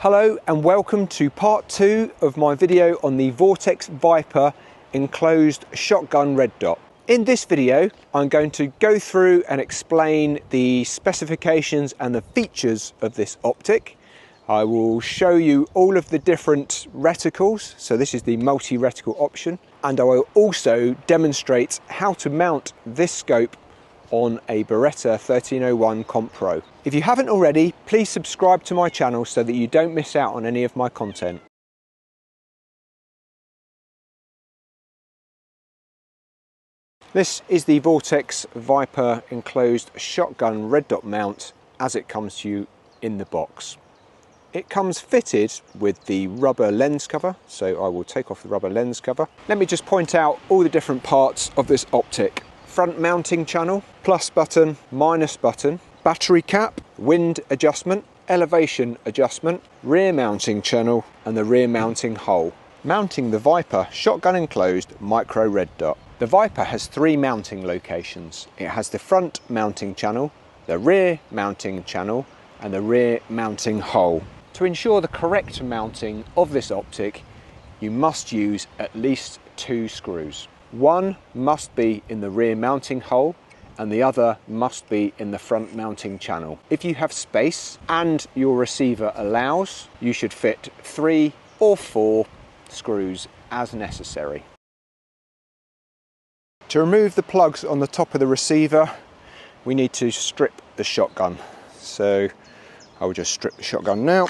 Hello and welcome to part 2 of my video on the Vortex Viper enclosed shotgun red dot. In this video I'm going to go through and explain the specifications and the features of this optic. I will show you all of the different reticles, so this is the multi-reticle option, and I will also demonstrate how to mount this scope on a Beretta 1301 Comp Pro. If you haven't already, please subscribe to my channel so that you don't miss out on any of my content. This is the Vortex Viper enclosed shotgun red dot mount as it comes to you in the box. It comes fitted with the rubber lens cover, so I will take off the rubber lens cover. Let me just point out all the different parts of this optic. Front mounting channel, plus button, minus button, battery cap, wind adjustment, elevation adjustment, rear mounting channel and the rear mounting hole. Mounting the Viper shotgun enclosed micro red dot. The Viper has 3 mounting locations. It has the front mounting channel, the rear mounting channel and the rear mounting hole. To ensure the correct mounting of this optic, you must use at least 2 screws. One must be in the rear mounting hole and the other must be in the front mounting channel. If you have space and your receiver allows, you should fit 3 or 4 screws as necessary. To remove the plugs on the top of the receiver, we need to strip the shotgun. So I will just strip the shotgun now.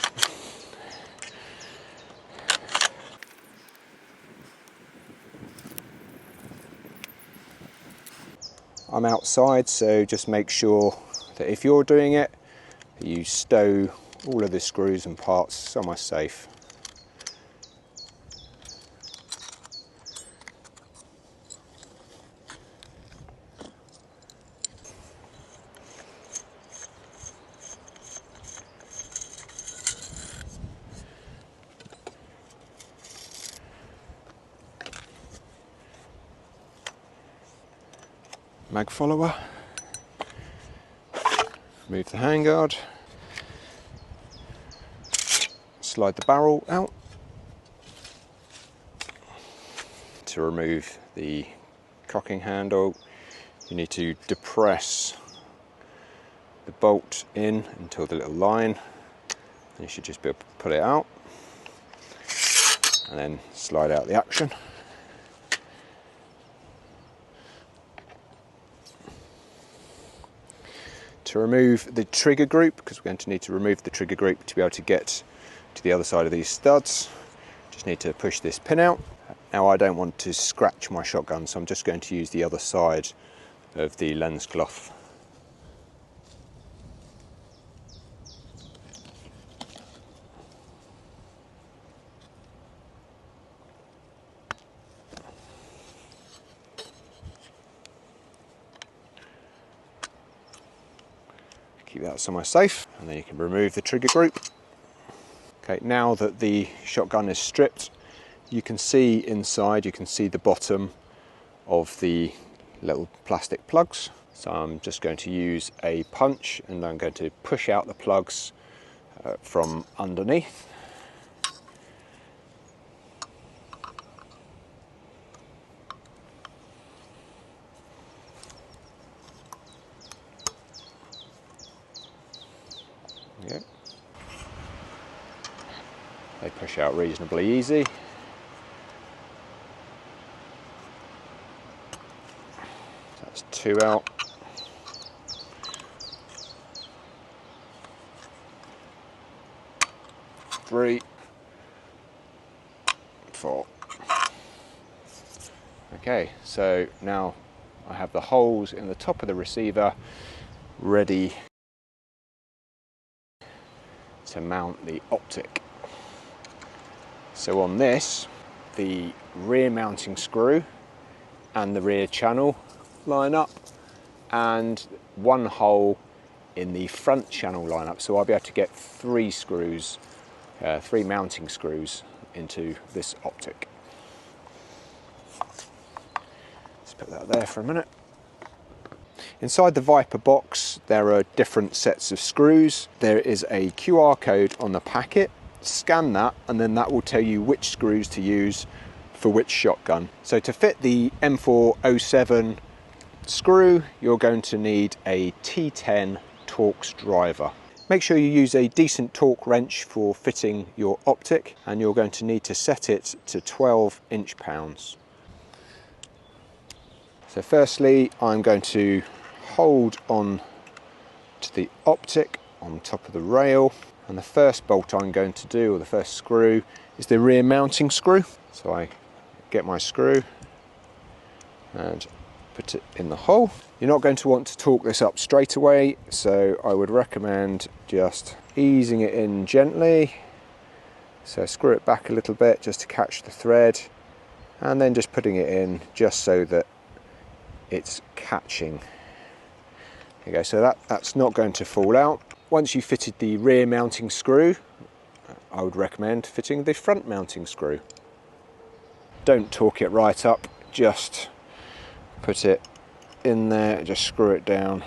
I'm outside, so just make sure that if you're doing it, you stow all of the screws and parts somewhere safe. Mag follower, remove the handguard, slide the barrel out. To remove the cocking handle, you need to depress the bolt in until the little line, and you should just be able to pull it out and then slide out the action. To remove the trigger group, because we're going to need to remove the trigger group to be able to get to the other side of these studs, just need to push this pin out. Now I don't want to scratch my shotgun, so I'm just going to use the other side of the lens cloth. Keep that somewhere safe, and then you can remove the trigger group. Okay, now that the shotgun is stripped, you can see inside, you can see the bottom of the little plastic plugs. So I'm just going to use a punch and I'm going to push out the plugs from underneath. Yeah. They push out reasonably easy. That's 2 out. Three, 4. Okay, so now I have the holes in the top of the receiver ready to mount the optic. So on this, the rear mounting screw and the rear channel line up, and one hole in the front channel line up. So I'll be able to get 3 screws, 3 mounting screws into this optic. Let's put that there for a minute. Inside the Viper box there are different sets of screws. There is a QR code on the packet scan that, and then that will tell you which screws to use for which shotgun. So to fit the M407 screw, you're going to need a T10 Torx driver. Make sure you use a decent torque wrench for fitting your optic, and you're going to need to set it to 12 inch-pounds. So firstly, I'm going to hold on to the optic on top of the rail, and the first bolt I'm going to do, or the first screw, is the rear mounting screw. So I get my screw and put it in the hole. You're not going to want to torque this up straight away, so I would recommend just easing it in gently. So screw it back a little bit just to catch the thread, and then just putting it in just so that it's catching. There you go, so that's not going to fall out. Once you've fitted the rear mounting screw, I would recommend fitting the front mounting screw. Don't torque it right up, just put it in there, just screw it down.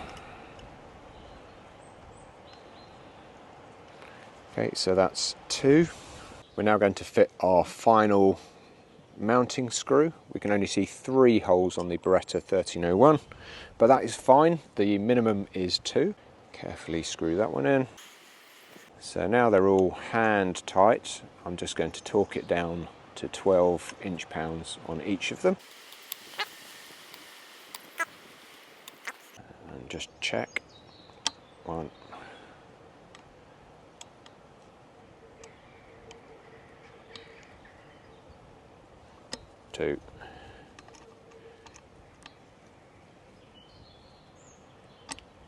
Okay, so that's 2. We're now going to fit our final mounting screw. We can only see 3 holes on the Beretta 1301, but that is fine. The minimum is 2. Carefully screw that one in. So now they're all hand tight. I'm just going to torque it down to 12 inch-pounds on each of them. And just check. 1, 2,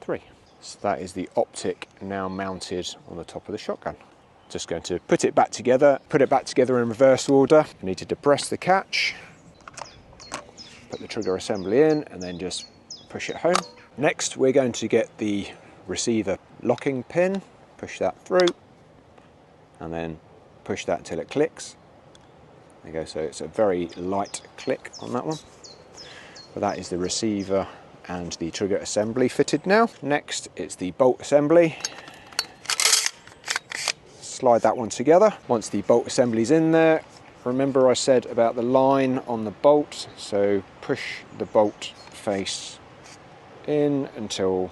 3. So that is the optic now mounted on the top of the shotgun. Just going to put it back together in reverse order. You need to depress the catch, put the trigger assembly in, and then just push it home. Next, we're going to get the receiver locking pin, push that through, and then push that until it clicks. There you go, so it's a very light click on that one. But that is the receiver and the trigger assembly fitted now. Next, it's the bolt assembly. Slide that one together. Once the bolt assembly's in there, remember I said about the line on the bolt, so push the bolt face in until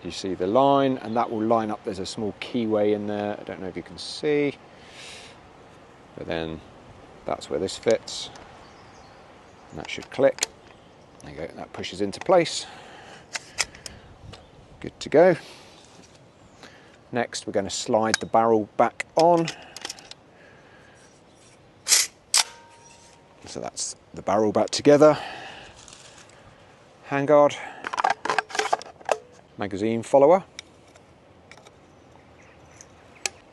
you see the line, and that will line up. There's a small keyway in there, I don't know if you can see, but then that's where this fits, and that should click. There you go, that pushes into place. Good to go. Next, we're going to slide the barrel back on. So that's the barrel back together. Handguard, magazine follower,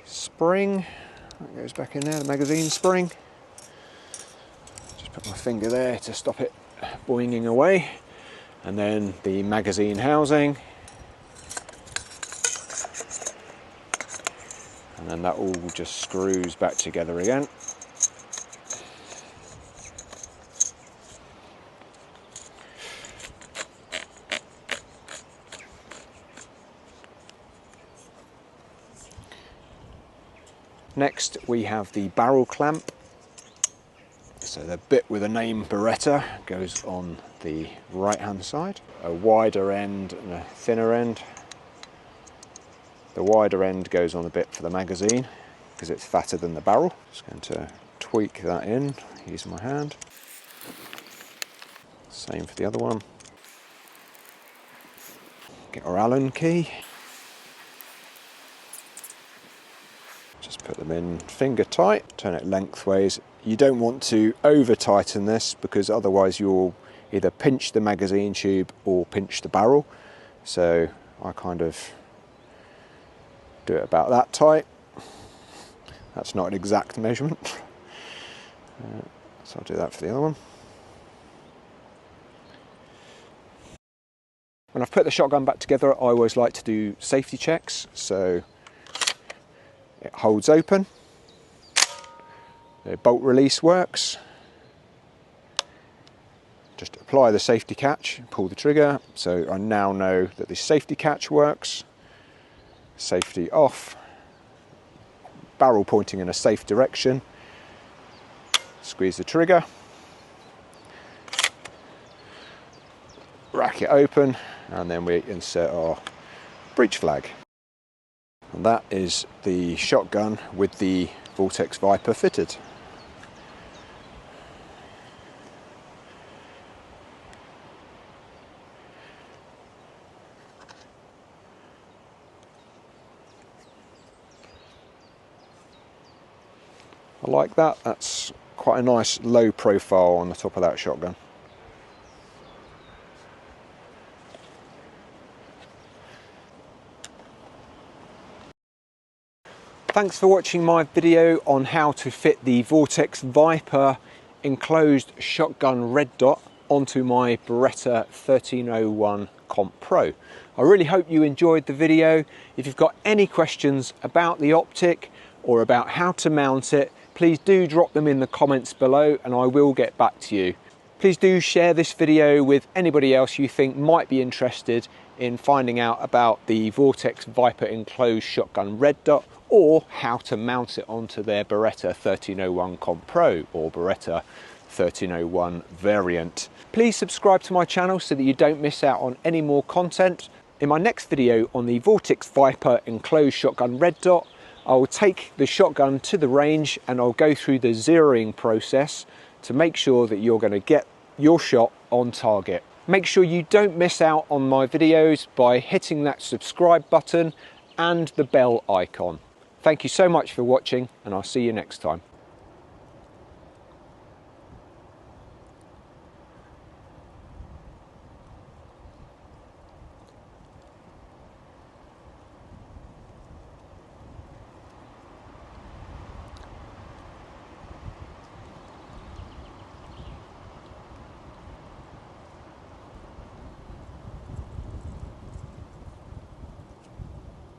spring, that goes back in there, the magazine spring. Just put my finger there to stop it boinging away. And then the magazine housing. And then that all just screws back together again. Next, we have the barrel clamp. So the bit with the name Beretta goes on the right hand side. A wider end and a thinner end. The wider end goes on the bit for the magazine because it's fatter than the barrel. Just going to tweak that in using my hand. Same for the other one. Get our Allen key. Just put them in finger tight, turn it lengthways. You don't want to over tighten this because otherwise you'll either pinch the magazine tube or pinch the barrel. So I kind of do it about that tight. That's not an exact measurement. So I'll do that for the other one. When I've put the shotgun back together, I always like to do safety checks. So it holds open. The bolt release works. Just apply the safety catch, pull the trigger. So I now know that the safety catch works. Safety off. barrel pointing in a safe direction. Squeeze the trigger, rack it open, and then we insert our breech flag. And that is the shotgun with the Vortex Viper fitted. I like that. That's quite a nice low profile on the top of that shotgun. Thanks for watching my video on how to fit the Vortex Viper enclosed shotgun red dot onto my Beretta 1301 Comp Pro. I really hope you enjoyed the video. If you've got any questions about the optic or about how to mount it, please do drop them in the comments below and I will get back to you. Please do share this video with anybody else you think might be interested in finding out about the Vortex Viper enclosed shotgun red dot or how to mount it onto their Beretta 1301 Comp Pro or Beretta 1301 variant. Please subscribe to my channel so that you don't miss out on any more content. In my next video on the Vortex Viper enclosed shotgun red dot, I will take the shotgun to the range and I'll go through the zeroing process to make sure that you're going to get your shot on target. Make sure you don't miss out on my videos by hitting that subscribe button and the bell icon. Thank you so much for watching and I'll see you next time.